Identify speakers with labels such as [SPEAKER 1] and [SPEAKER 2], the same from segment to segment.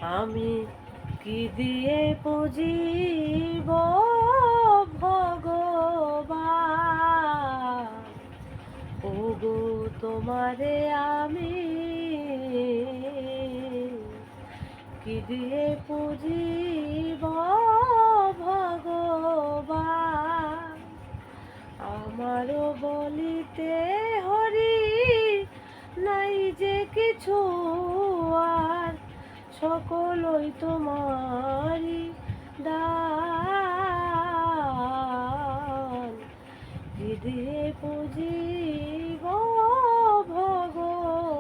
[SPEAKER 1] আমি কি দিয়ে পুজিব ভগবান, ওগো তোমারে আমি কি দিয়ে পুজিব ভগবান। আমারও বলিতে হরি নাই যে কিছু আর, সকলই তোমারি দান। কি দিয়ে পুজিব ভগবান।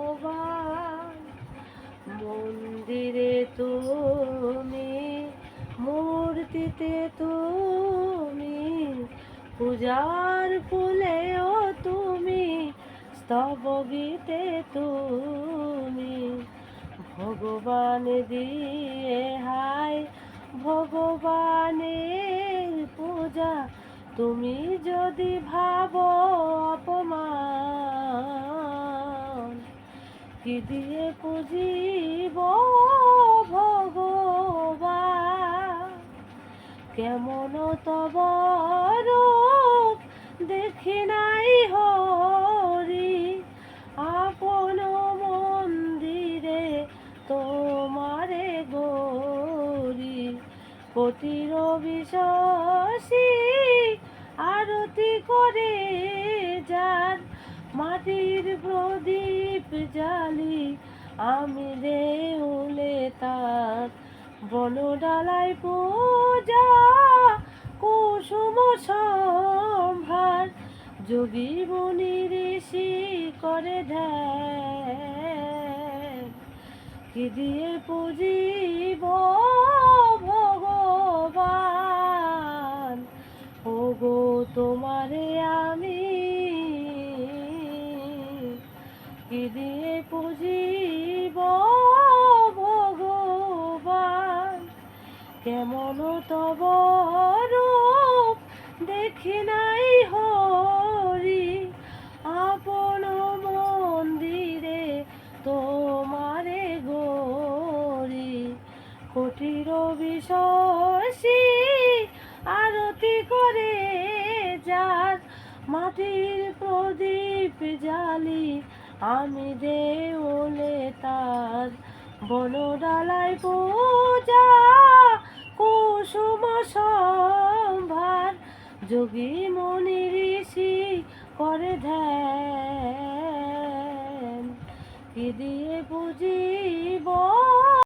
[SPEAKER 1] মন্দিরে তুমি, মূর্তিতে তুমি, পূজার ফুলেও তুমি, স্তব গীতে তুমি। ভগবান দিয়ে হায় ভগবানের পূজা, তুমি যদি ভাবো অপমান। কি দিয়ে পুজিব ভগবান। কেমন তব রূপ দেখি নাই হরি, আপন মন্দিরে তোমারে গরি। কোটির বিশ্বাসী আরতি করে যার, মাটির প্রদীপ জালি আমি দেউলে তার। বনডালায় পূজা কুসুম সম্ভার, যোগী মুনি ঋষি করে ধ্যান। কি দিয়ে পুজিব ভগবান, ওগো তোমারে আমি কি দিয়ে পুজিব ভগবান। কেমন তব রূপ দেখি নাই হরি, আপন মন্দিরে তোমারে গরি। কোটির বিশ্বাসী আরতি করে যার, মাটির প্রদীপ জালি আমি দেউলে তার। বনডালায় পূজা কুসুম সম্ভার, যোগী মুনি ঋষি করে ধ্যান। কি দিয়ে পুজিব